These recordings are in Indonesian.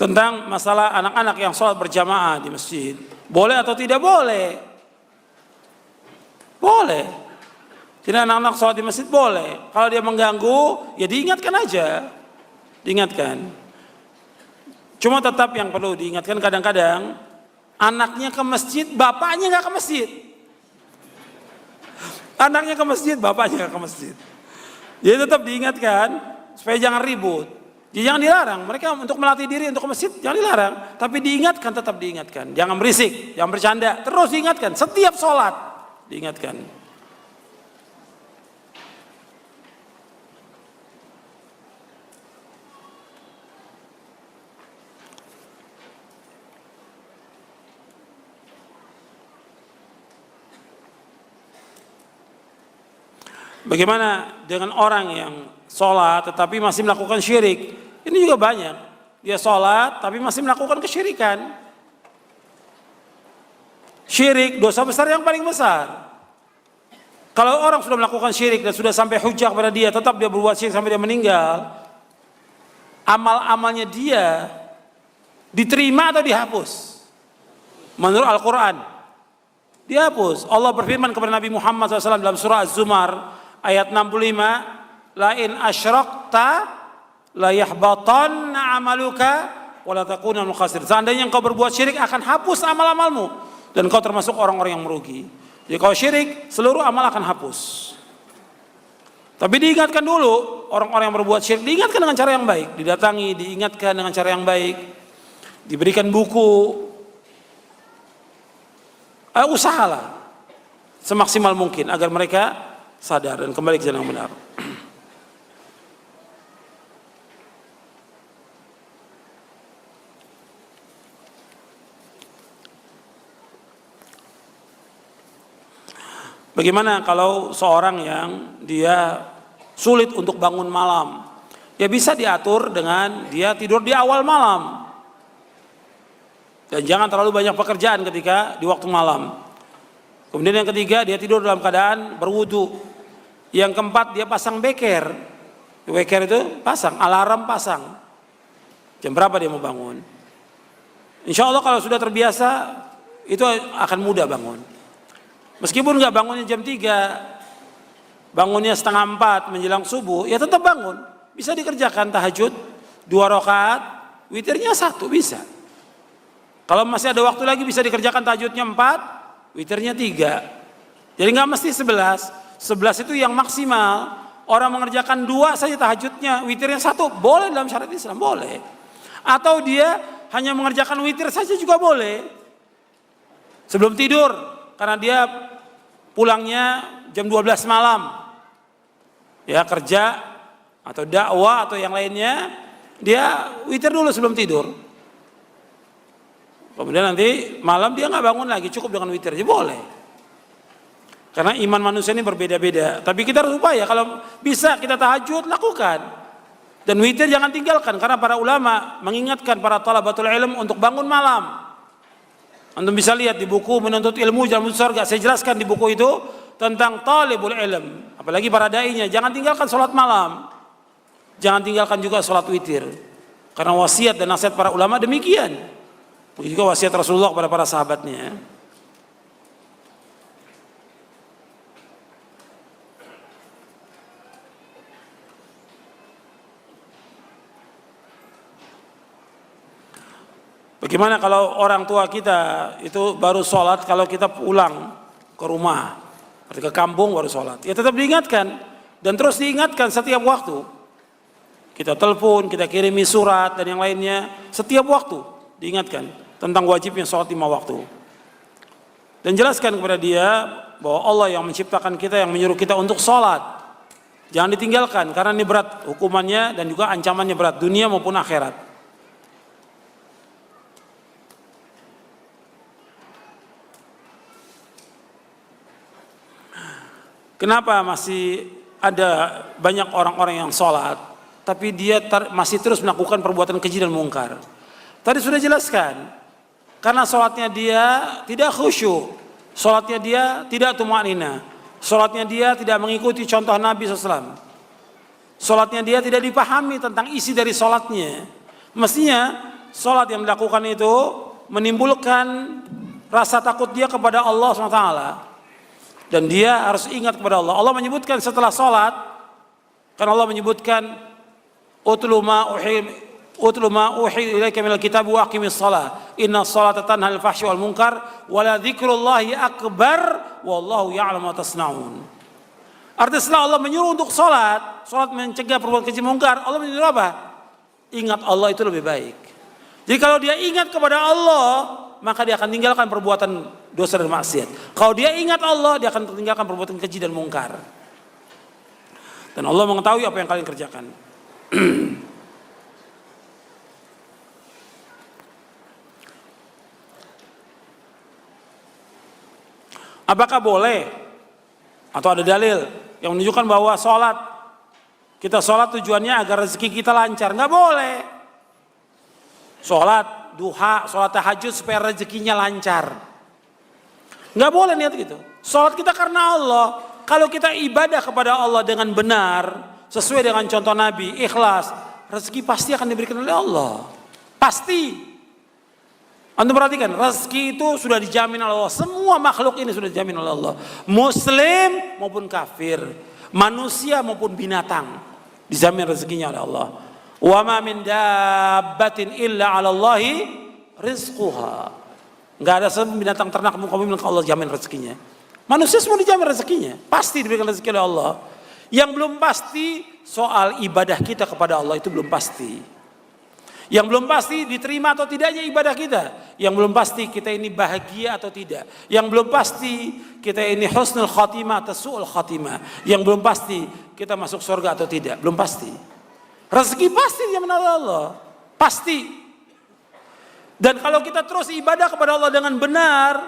tentang masalah anak-anak yang sholat berjamaah di masjid. Boleh atau tidak boleh? Boleh. Jadi anak-anak sholat di masjid boleh. Kalau dia mengganggu, ya diingatkan aja. Diingatkan. Cuma tetap yang perlu diingatkan kadang-kadang, anaknya ke masjid, bapaknya nggak ke masjid. Anaknya ke masjid, bapaknya nggak ke masjid. Jadi tetap diingatkan supaya jangan ribut. Jadi jangan dilarang. Mereka untuk melatih diri untuk ke masjid jangan dilarang, tapi diingatkan, tetap diingatkan. Jangan berisik, jangan bercanda. Terus diingatkan setiap sholat diingatkan. Bagaimana dengan orang yang sholat tetapi masih melakukan syirik? Ini juga banyak. Dia sholat tapi masih melakukan kesyirikan. Syirik, dosa besar yang paling besar. Kalau orang sudah melakukan syirik dan sudah sampai hujah kepada dia, tetap dia berbuat syirik sampai dia meninggal, amal-amalnya dia diterima atau dihapus? Menurut Al-Quran, dihapus. Allah berfirman kepada Nabi Muhammad SAW dalam surah Az-Zumar ayat 65, la in asyrakta la yahbatanna amaluka wa la takuna minal khasirin. Seandainya engkau berbuat syirik akan hapus amal-amalmu dan engkau termasuk orang-orang yang merugi. Jadi kalau syirik seluruh amal akan hapus. Tapi diingatkan dulu, orang-orang yang berbuat syirik diingatkan dengan cara yang baik, didatangi, diingatkan dengan cara yang baik, diberikan buku, usahalah semaksimal mungkin agar mereka sadar dan kembali ke jalan yang benar. Bagaimana kalau seorang yang dia sulit untuk bangun malam? Ya bisa diatur dengan dia tidur di awal malam. Dan jangan terlalu banyak pekerjaan ketika di waktu malam. Kemudian yang ketiga, dia tidur dalam keadaan berwudu. Yang keempat, dia pasang beker. Beker itu pasang, alarm pasang. Jam berapa dia mau bangun? Insya Allah kalau sudah terbiasa, itu akan mudah bangun. Meskipun nggak bangunnya jam 3, bangunnya setengah 4 menjelang subuh, ya tetap bangun. Bisa dikerjakan tahajud 2 rakaat, witirnya 1 bisa. Kalau masih ada waktu lagi bisa dikerjakan tahajudnya 4, witirnya 3. Jadi nggak mesti 11. 11 itu yang maksimal. Orang mengerjakan 2 saja tahajudnya, witirnya 1, boleh dalam syariat Islam, boleh. Atau dia hanya mengerjakan witir saja juga boleh. Sebelum tidur, karena dia pulangnya jam 12 malam. Ya kerja atau dakwah atau yang lainnya, dia witir dulu sebelum tidur. Kemudian nanti malam dia nggak bangun lagi, cukup dengan witir aja boleh. Karena iman manusia ini berbeda-beda. Tapi kita harus upaya, kalau bisa kita tahajud, lakukan. Dan witir jangan tinggalkan, karena para ulama mengingatkan para thalabatul ilm untuk bangun malam. Antum bisa lihat di buku Menuntut Ilmu Jalan Surga, saya jelaskan di buku itu tentang talibul ilm. Apalagi para dai-nya, jangan tinggalkan sholat malam. Jangan tinggalkan juga sholat witir. Karena wasiat dan nasihat para ulama demikian. Begitu juga wasiat Rasulullah kepada para sahabatnya. Bagaimana kalau orang tua kita itu baru sholat kalau kita pulang ke rumah, ke kampung baru sholat? Ya tetap diingatkan dan terus diingatkan setiap waktu. Kita telepon, kita kirimi surat dan yang lainnya, setiap waktu diingatkan tentang wajibnya sholat 5 waktu. Dan jelaskan kepada dia bahwa Allah yang menciptakan kita, yang menyuruh kita untuk sholat. Jangan ditinggalkan karena ini berat hukumannya dan juga ancamannya berat, dunia maupun akhirat. Kenapa masih ada banyak orang-orang yang sholat, tapi dia masih terus melakukan perbuatan keji dan mungkar? Tadi sudah jelaskan, karena sholatnya dia tidak khusyuk, sholatnya dia tidak tumanina, sholatnya dia tidak mengikuti contoh Nabi SAW, sholatnya dia tidak dipahami tentang isi dari sholatnya. Mestinya sholat yang dilakukan itu menimbulkan rasa takut dia kepada Allah SWT, dan dia harus ingat kepada Allah. Allah menyebutkan setelah sholat, kan Allah menyebutkan utlu ma uhi ilaika minal kitab wa aqimis shalah inna sholata tanha 'anil fahsyi wal munkar wa la dzikrullahi akbar wallahu ya'lamu ma tasna'un. Artinya setelah Allah menyuruh untuk sholat mencegah perbuatan keji mungkar, Allah menyuruh apa? Ingat Allah itu lebih baik. Jadi kalau dia ingat kepada Allah, maka dia akan tinggalkan perbuatan dosa dan maksiat. Kalau dia ingat Allah, dia akan tinggalkan perbuatan keji dan mungkar. Dan Allah mengetahui apa yang kalian kerjakan. Apakah boleh atau ada dalil yang menunjukkan bahwa kita sholat tujuannya agar rezeki kita lancar? Nggak boleh. Sholat duha, sholat tahajud supaya rezekinya lancar. Nggak boleh niat gitu. Sholat kita karena Allah. Kalau kita ibadah kepada Allah dengan benar, sesuai dengan contoh Nabi, ikhlas, rezeki pasti akan diberikan oleh Allah. Pasti. Anda perhatikan, rezeki itu sudah dijamin oleh Allah. Semua makhluk ini sudah dijamin oleh Allah. Muslim maupun kafir, manusia maupun binatang, dijamin rezekinya oleh Allah. Wa ma min dabbatin illa 'ala Allahi rizquha. Enggak ada binatang ternak muka bumi yang Allah jamin rezekinya. Manusia semua dijamin rezekinya, pasti diberikan rezeki oleh Allah. Yang belum pasti soal ibadah kita kepada Allah, itu belum pasti. Yang belum pasti diterima atau tidaknya ibadah kita. Yang belum pasti kita ini bahagia atau tidak. Yang belum pasti kita ini husnul khatimah atau su'ul khatimah. Yang belum pasti kita masuk surga atau tidak. Belum pasti. Rezeki pasti dia oleh Allah. Pasti. Dan kalau kita terus ibadah kepada Allah dengan benar,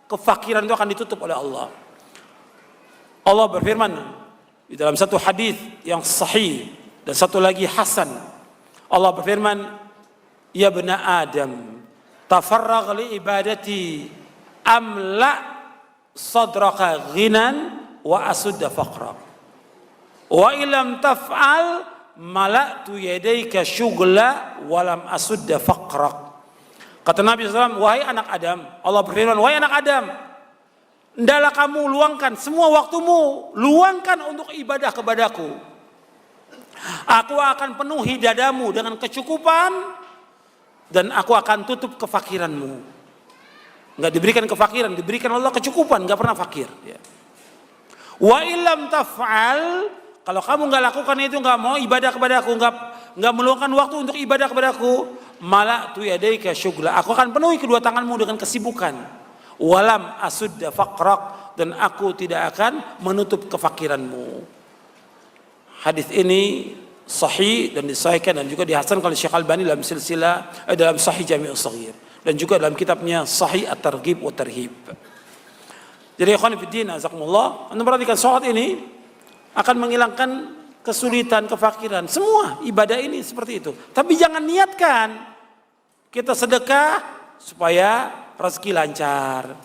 kefakiran itu akan ditutup oleh Allah. Allah berfirman di dalam satu hadis yang sahih dan satu lagi hasan. Allah berfirman, ya bena Adam, tafarragh li ibadati amla sadraka ghinan wa asudda faqra. Wa illam taf'al mala'tu yadayka syughla wa lam asudda faqra. Kata Nabi SAW, wahai anak Adam, Allah berfirman, wahai anak Adam, hendaklah kamu luangkan semua waktumu, luangkan untuk ibadah kepadaku. Aku akan penuhi dadamu dengan kecukupan dan aku akan tutup kefakiranmu. Enggak diberikan kefakiran, diberikan Allah kecukupan, enggak pernah fakir. Ya. Wa illam taf'al, kalau kamu enggak lakukan itu, enggak mau ibadah kepadaku, enggak meluangkan waktu untuk ibadah kepadaku, mala'tu yadayka syughla, aku akan penuhi kedua tanganmu dengan kesibukan. Walam asudda faqrak, dan aku tidak akan menutup kefakiranmu. Hadis ini sahih dan disahihkan dan juga dihasankan oleh Syekh Albani dalam silsilah dalam Sahih Jami' Shaghir dan juga dalam kitabnya Sahih At-Targhib wa Tarhib. Jadi ikhwan fillah azakumullah, Anda perhatikan salat ini akan menghilangkan kesulitan, kefakiran. Semua ibadah ini seperti itu. Tapi jangan niatkan kita sedekah supaya rezeki lancar.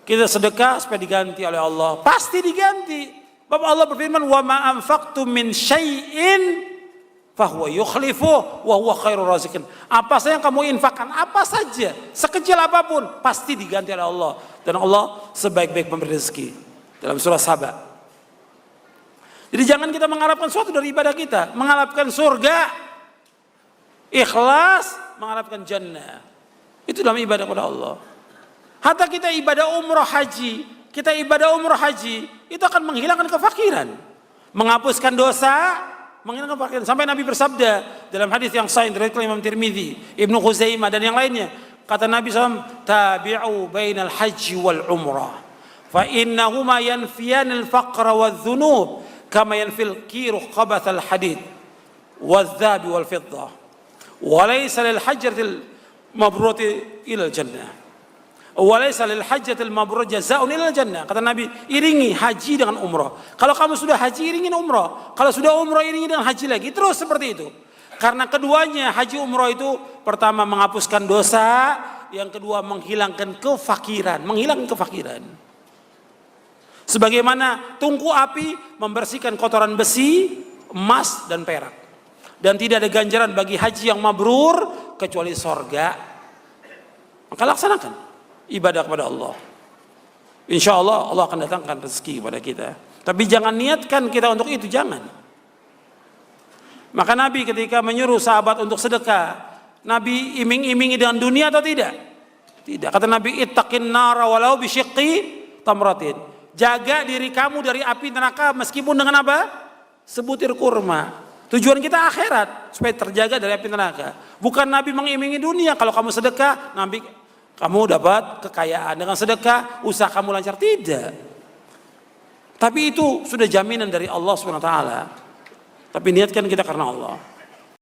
Kita sedekah supaya diganti oleh Allah. Pasti diganti. Bapak Allah berfirman, wa ma anfaqtum min syai'in fahuwa yukhlifuh wa huwa khairur raziqin. Apa saja yang kamu infakkan, apa saja, sekecil apapun, pasti diganti oleh Allah. Dan Allah sebaik-baik pemberi rezeki. Dalam surah Saba. Jadi jangan kita mengharapkan sesuatu dari ibadah kita, mengharapkan surga, ikhlas, mengharapkan jannah. Itu dalam ibadah kepada Allah. Hatta kita ibadah umrah haji, itu akan menghilangkan kefakiran, menghapuskan dosa, menghilangkan kefakiran. Sampai Nabi bersabda dalam hadis yang sahih dari Imam Tirmidzi, Ibnu Khuzaimah dan yang lainnya, kata Nabi SAW, tabi'u bainal haji wal umrah, fa innahuma yanfiyanil faqra wal dhunub, kama yanfil kiru khabathal hadid wal dhabi wal fiddah, wa laysa lil hajjatil mabrurati ilal jannah. Walaysa lil hajjatil mabrur jazaa'un ilal jannah. Kata Nabi, iringi haji dengan umrah. Kalau kamu sudah haji, iringi umrah. Kalau sudah umrah, iringi dengan haji lagi. Terus seperti itu. Karena keduanya, haji umrah itu pertama menghapuskan dosa, yang kedua menghilangkan kefakiran, Sebagaimana tungku api membersihkan kotoran besi, emas dan perak. Dan tidak ada ganjaran bagi haji yang mabrur kecuali sorga, maka laksanakan ibadah kepada Allah. Insya Allah Allah akan datangkan rezeki kepada kita. Tapi jangan niatkan kita untuk itu, jangan. Maka Nabi ketika menyuruh sahabat untuk sedekah, Nabi iming-imingi dengan dunia atau tidak? Tidak. Kata Nabi, ittaqin nara walau bisyiqqi tamratin. Jaga diri kamu dari api neraka meskipun dengan apa? Sebutir kurma. Tujuan kita akhirat, supaya terjaga dari api neraka. Bukan Nabi mengimingi dunia. Kalau kamu sedekah, Nabi kamu dapat kekayaan. Dengan sedekah, usaha kamu lancar. Tidak. Tapi itu sudah jaminan dari Allah SWT. Tapi niatkan kita karena Allah.